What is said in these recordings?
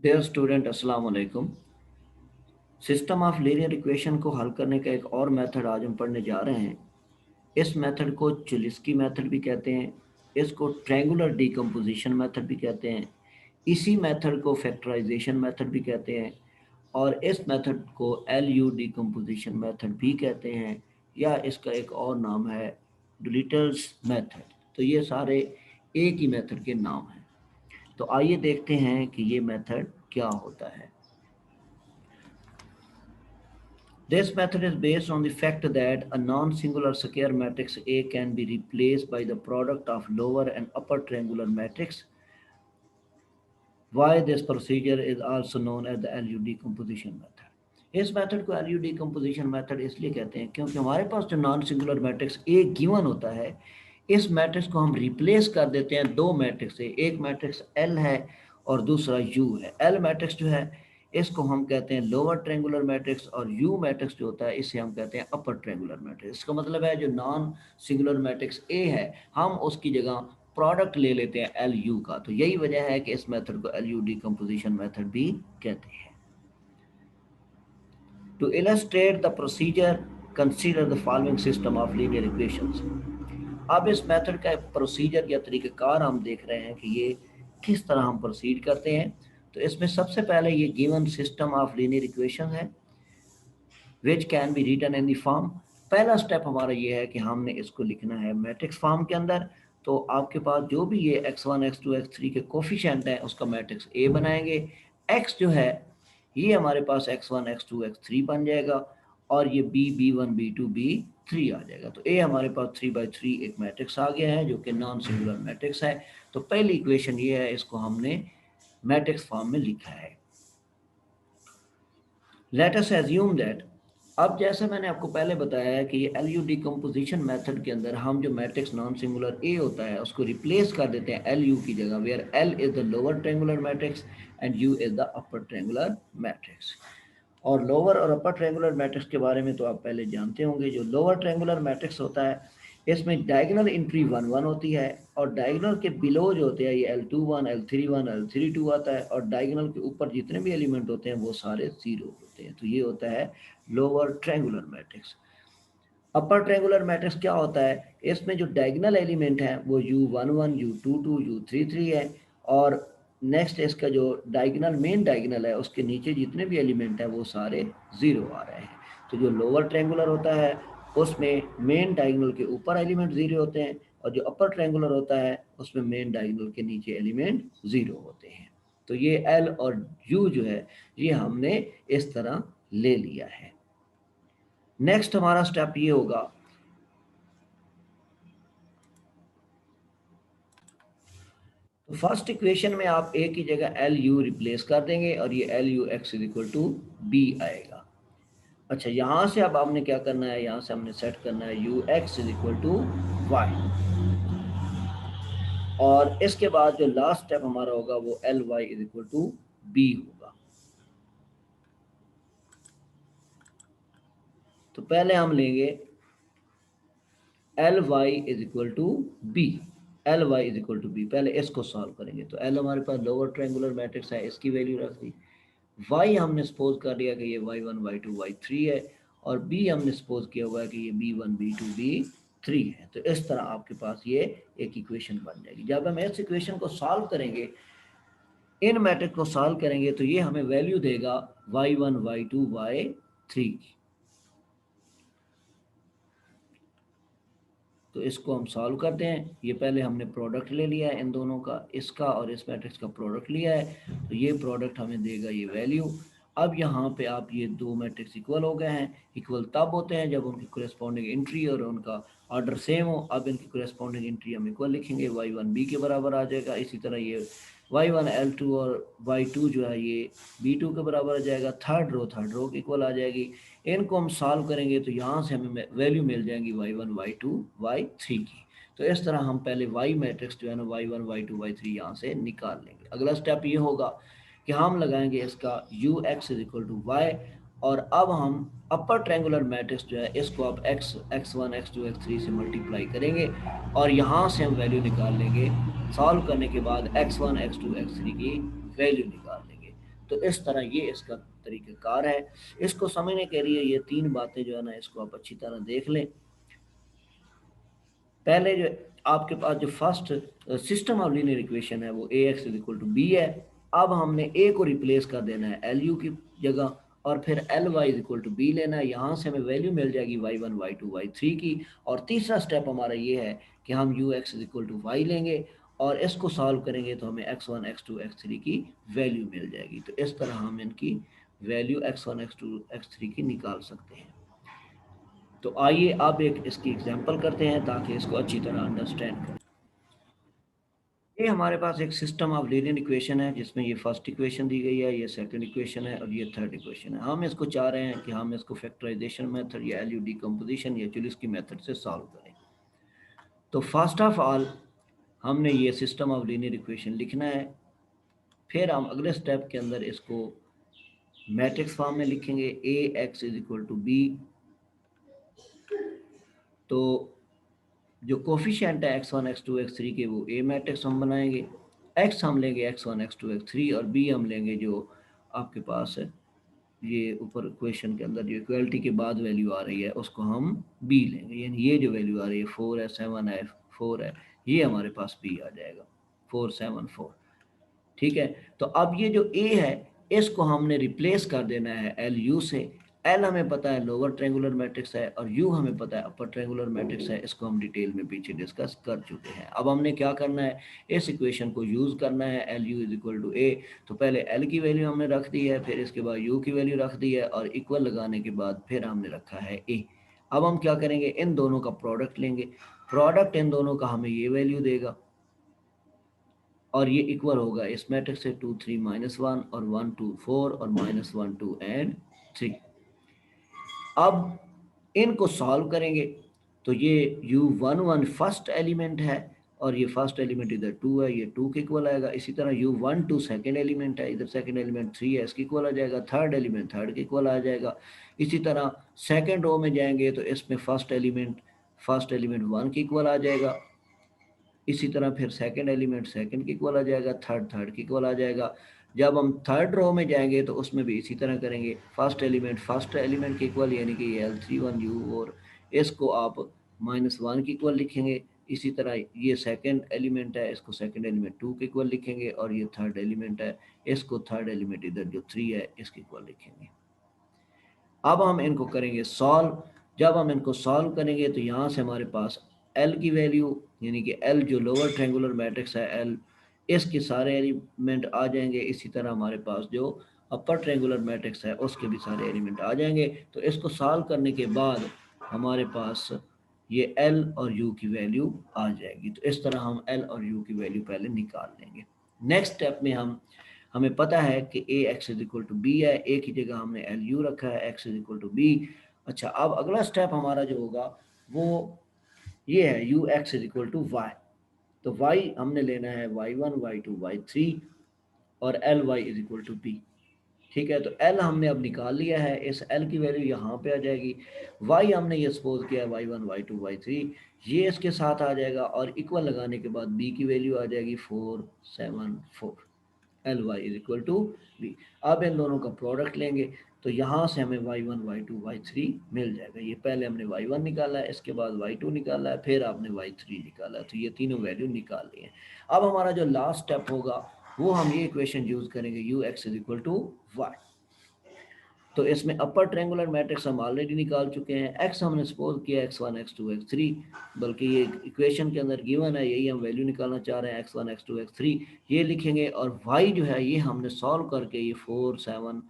Dear student, अस्सलाम वालेकुम। System of linear equation को हल करने का एक और मेथड आज हम पढ़ने जा रहे हैं। इस मेथड को चुलिस्की मेथड भी कहते हैं। इसको ट्रायंगुलर डीकम्पोजिशन मेथड भी कहते हैं। इसी मेथड को फैक्टराइजेशन मेथड भी कहते हैं। और इस मेथड को एल यू डीकम्पोजिशन मेथड भी कहते हैं, या इसका एक और नाम है डिलीटल्स मेथड। तो ये सारे एक ही मेथड के नाम हैं। तो आइए देखते हैं कि ये मेथड क्या होता है। This method is based on the fact that a non-singular square matrix A can be replaced by the product of lower and upper triangular matrix. Why this procedure is also known as the LU decomposition method. इस method को LU decomposition method इसलिए कहते हैं क्योंकि हमारे पास जो non singular matrix A given होता है, इस मैट्रिक्स को हम रिप्लेस कर देते हैं दो मैट्रिक्स से। एक मैट्रिक्स L है और दूसरा U है। L मैट्रिक्स जो है इसको हम कहते हैं लोअर ट्रायंगुलर मैट्रिक्स, और U मैट्रिक्स जो होता है इसे हम कहते हैं अपर ट्रायंगुलर मैट्रिक्स। इसका मतलब है जो नॉन सिंगुलर मैट्रिक्स A है, हम उसकी जगह प्रोडक्ट ले लेते हैं एल यू का। तो यही वजह है कि इस मेथड को एल यू डीकम्पोजिशन मेथड भी कहते हैं। To illustrate the procedure, consider the following system of linear equations. अब इस मेथड का प्रोसीजर या तरीक़ाकार हम देख रहे हैं कि ये किस तरह हम प्रोसीड करते हैं। तो इसमें सबसे पहले ये given system of linear equation है which can be written in the form. पहला स्टेप हमारा ये है कि हमने इसको लिखना है मैट्रिक्स फॉर्म के अंदर। तो आपके पास जो भी ये x1 x2 x3 के कोफिशिएंट हैं उसका मैट्रिक्स A बनाएंगे। x जो है ये हमारे पास x1 x2 x3 बन जाएगा, और ये b b1 b2 b3 आ जाएगा। तो A हमारे पास 3/3 एक मैट्रिक्स आ गया है जो कि नॉन सिंगुलर मैट्रिक्स है। तो पहली इक्वेशन ये है, इसको हमने मैट्रिक्स फॉर्म में लिखा है। लेट अस एज्यूम दैट, अब जैसे मैंने आपको पहले बताया है कि ये एल यू डीकम्पोजिशन मेथड के अंदर हम जो मैट्रिक्स नॉन सिंगुलर ए होता है उसको रिप्लेस कर देते हैं एल यू की जगह, where L is the lower triangular matrix and U is the upper triangular matrix. और लोअर और अपर ट्रायंगुलर मैट्रिक्स के बारे में तो आप पहले जानते होंगे। जो लोअर ट्रायंगुलर मैट्रिक्स होता है इसमें डायगोनल एंट्री 1 1 होती है, और डायगोनल के बिलो जो होते हैं ये L21 L31 L32 आता है, और डायगोनल के ऊपर जितने भी एलिमेंट होते हैं वो सारे जीरो होते हैं। तो ये होता है लोअर ट्रायंगुलर मैट्रिक्स। अपर ट्रायंगुलर मैट्रिक्स क्या होता है, इसमें जो डायगोनल एलिमेंट हैं वो U11 U22 U33 है, और नेक्स्ट इसका जो डायगोनल मेन डायगोनल है उसके नीचे जितने भी एलिमेंट हैं वो सारे जीरो आ रहे हैं। तो जो लोअर ट्रायंगुलर होता है उसमें मेन डायगोनल के ऊपर एलिमेंट जीरो होते हैं, और जो अपर ट्रायंगुलर होता है उसमें मेन डायगोनल के नीचे एलिमेंट जीरो होते हैं। तो ये एल और यू जो है ये हमने इस तरह ले लिया है। नेक्स्ट हमारा स्टेप ये होगा, तो फर्स्ट इक्वेशन में आप ए की जगह एल यू रिप्लेस कर देंगे और ये L U X is equal to B आएगा। अच्छा, यहां से अब हमने क्या करना है, यहां से हमने सेट करना है U X is equal to Y, और इसके बाद जो लास्ट स्टेप हमारा होगा वो L Y is equal to B होगा। तो पहले हम लेंगे L Y is equal to B. L Y is equal to B, पहले इसको सॉल्व करेंगे। तो एल हमारे पास लोअर ट्रायंगुलर मैट्रिक्स है, इसकी वैल्यू रख दी। वाई हमने सपोज कर लिया कि ये y1 y2 y3 है, और बी हमने सपोज किया हुआ है कि ये b1 b2 b3 है। तो इस तरह आपके पास ये एक इक्वेशन बन जाएगी। जब हम इस इक्वेशन को सॉल्व करेंगे, इन मैट्रिक्स को सॉल्व करेंगे, तो ये हमें वैल्यू देगा y1 y2 y3 की। तो इसको हम सॉल्व करते हैं। ये पहले हमने प्रोडक्ट ले लिया है इन दोनों का, इसका और इस मैट्रिक्स का प्रोडक्ट लिया है, तो ये प्रोडक्ट हमें देगा ये वैल्यू। अब यहाँ पे आप ये दो मैट्रिक्स इक्वल हो गए हैं। इक्वल तब होते हैं जब उनकी कोरेस्पॉन्डिंग एंट्री और उनका ऑर्डर सेम हो। अब इनकी कोरेस्पॉन्डिंग एंट्री हम इक्वल लिखेंगे, y1 b के बराबर आ जाएगा। इसी तरह ये y1 L2 और y2 जो है ये b2 के बराबर आ जाएगा। थर्ड रो के इक्वल आ जाएगी। इनको हम सॉल्व करेंगे तो यहाँ से हमें वैल्यू मिल जाएंगी y1 y2 y3 की। तो इस तरह हम पहले y मैट्रिक्स जो है ना y1 y2 y3 यहाँ से निकाल लेंगे। अगला स्टेप ये होगा कि हम लगाएंगे इसका u x is equal to Y, और अब हम अपर ट्रायंगुलर मैट्रिक्स जो है इसको अब x1 x2 x3 से मल्टीप्लाई करेंगे, और यहाँ से हम वैल्यू निकाल लेंगे। सॉल्व करने के बाद x1 x2 x3 की वैल्यू निकाल लेंगे। तो इस तरह ये इसका तरीक़ाकार है। इसको समझने के लिए ये 3 बातें जो है ना, इसको आप अच्छी तरह देख लें। पहले जो आपके पास जो first system of linear equation है वो A X is equal to B है। अब हमने ए को रिप्लेस कर देना है एल यू की जगह, और फिर L Y is equal to B लेना है। यहाँ से हमें वैल्यू मिल जाएगी Y one Y two Y three की। और तीसरा स्टेप हमारा ये है कि हम U X is equal to Y लेंगे और इसको सॉल्व करेंगे तो हमें X one X two X three की वैल्यू मिल जाएगी। तो इस तरह हम इनकी value X one X two X three की निकाल सकते हैं। तो आइए अब एक इसकी एग्जांपल करते हैं ताकि इसको अच्छी तरह अंडरस्टैंड करें। ये हमारे पास एक सिस्टम ऑफ लीनियर इक्वेशन है जिसमें ये फर्स्ट इक्वेशन दी गई है, ये सेकंड इक्वेशन है और ये थर्ड इक्वेशन है। हम इसको चाह रहे हैं कि हम इसको फैक्टराइजेशन मेथड या एलयू डिकम्पोजिशन या चुलिस्की मेथड से सॉल्व करें। तो फर्स्ट ऑफ ऑल हमने ये सिस्टम ऑफ लीनियर इक्वेशन लिखना है। फिर हम अगले स्टेप के अंदर इसको मैट्रिक्स फॉर्म में लिखेंगे A X is equal to B. तो जो कोफिशिएंट है X one X two X three के वो ए मैट्रिक्स हम बनाएंगे। एक्स हम लेंगे X one X two X three और बी हम लेंगे जो आपके पास है ये ऊपर इक्वेशन के अंदर जो इक्वलिटी के बाद वैल्यू आ रही है उसको हम बी लेंगे। यानी ये जो वैल्यू आ रही है 4 है 7 है 4 है, ये हमारे पास बी आ जाएगा 4 7 4। ठीक है। तो अब ये जो ए है इसको हमने रिप्लेस कर देना है एल यू से। एल हमें पता है लोअर ट्रायंगुलर मैट्रिक्स है और यू हमें पता है अपर ट्रायंगुलर मैट्रिक्स है। इसको हम डिटेल में पीछे डिस्कस कर चुके हैं। अब हमने क्या करना है, इस इक्वेशन को यूज़ करना है L U is equal to A. तो पहले एल की वैल्यू हमने रख दी है, फिर इसके बाद यू की वैल्यू रख दी है और इक्वल लगाने के बाद फिर हमने रखा है ए। अब हम क्या करेंगे, इन दोनों का प्रोडक्ट लेंगे। प्रोडक्ट इन दोनों का हमें ये वैल्यू देगा और ये इक्वल होगा इस मैट्रिक्स से 2 3 -1 और 1 2 4 और -1 2 एंड 3। अब इनको सॉल्व करेंगे तो ये u11 फर्स्ट एलिमेंट है और ये फर्स्ट एलिमेंट इधर 2 है, ये 2 के इक्वल आएगा। इसी तरह u12 सेकेंड एलिमेंट है, इधर सेकेंड एलिमेंट 3 है, इसके इक्वल आ जाएगा। थर्ड एलिमेंट थर्ड के इक्वल आ जाएगा। इसी तरह सेकेंड रो में जाएंगे तो इसमें फर्स्ट एलिमेंट 1 के इक्वल आ जाएगा। इसी तरह फिर सेकंड एलिमेंट सेकंड के इक्वल आ जाएगा, थर्ड के इक्वल आ जाएगा। जब हम थर्ड रो में जाएंगे तो उसमें भी इसी तरह करेंगे, फर्स्ट एलिमेंट के इक्वल यानी कि ये L31U और इसको आप -1 के इक्वल लिखेंगे। इसी तरह ये सेकंड एलिमेंट है, इसको सेकंड एलिमेंट 2 के इक्वल लिखेंगे और ये थर्ड एलिमेंट है, इसको थर्ड एलिमेंट इधर जो 3 है इसके इक्वल लिखेंगे। अब हम इनको करेंगे सॉल्व। जब हम इनको सॉल्व करेंगे तो यहाँ से हमारे पास एल की वैल्यू यानी कि एल जो लोअर ट्रायंगुलर मैट्रिक्स है एल, इसके सारे एलिमेंट आ जाएंगे। इसी तरह हमारे पास जो अपर ट्रायंगुलर मैट्रिक्स है उसके भी सारे एलिमेंट आ जाएंगे। तो इसको सॉल्व करने के बाद हमारे पास ये एल और यू की वैल्यू आ जाएगी। तो इस तरह हम एल और यू की वैल्यू पहले निकाल लेंगे। नेक्स्ट स्टेप में हमें पता है कि A X is equal to B है, ए की जगह हमने एल यू रखा है, X is equal to B. अच्छा, अब अगला स्टेप हमारा जो होगा वो ये है U X is equal to Y. तो वाई हमने लेना है Y one Y two Y three और L Y is equal to B. ठीक है। तो एल हमने अब निकाल लिया है, इस एल की वैल्यू यहाँ पे आ जाएगी। वाई हमने ये सपोज किया Y one Y two Y three, ये इसके साथ आ जाएगा और इक्वल लगाने के बाद बी की वैल्यू आ जाएगी 4 7 4। L Y is equal to B. अब इन दोनों का प्रोडक्ट लेंगे तो यहाँ से हमें Y one Y two Y three मिल जाएगा। ये पहले हमने वाई वन निकाला है, इसके बाद वाई टू निकाला है, फिर आपने वाई थ्री निकाला है। तो ये तीनों वैल्यू निकाल ली है। अब हमारा जो लास्ट स्टेप होगा वो हम ये इक्वेशन यूज करेंगे U X is equal to Y. तो इसमें अपर ट्रायंगुलर मैट्रिक्स हम ऑलरेडी निकाल चुके हैं। एक्स हमने सपोज किया x1 x2 x3, बल्कि ये इक्वेशन के अंदर गिवन है, यही हम वैल्यू निकालना चाह रहे हैं x1 x2 x3 ये लिखेंगे। और y जो है ये हमने सॉल्व करके ये 4 7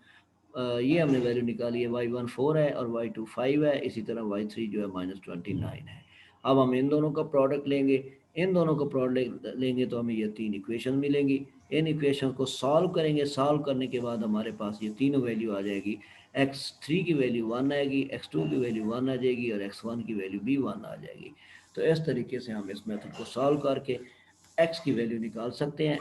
ये हमने वैल्यू निकाली है। y1 4 है और y2 5 है। इसी तरह y3 जो है -29 है। अब हम इन दोनों का प्रोडक्ट लेंगे। इन दोनों का प्रोडक्ट लेंगे तो हमें ये तीन इक्वेशन मिलेंगी। इन इक्वेशन को सॉल्व करेंगे। सॉल्व करने के बाद हमारे पास ये तीनों वैल्यू आ जाएगी। x3 की वैल्यू 1 आएगी, x2 की वैल्यू 1 आ जाएगी और x1 की वैल्यू भी 1 आ जाएगी। तो इस तरीके से हम इस मेथड को सॉल्व करके x की वैल्यू निकाल सकते हैं।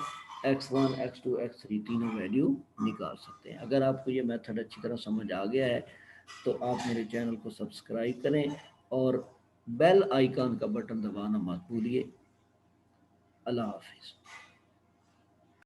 x1 x2 x3 तीनों वैल्यू निकाल सकते हैं। अगर आपको ये मेथड अच्छी तरह समझ आ गया है तो आप मेरे चैनल को सब्सक्राइब करें और बेल आइकन का बटन दबाना मत भूलिए। अल्लाह हाफिज़।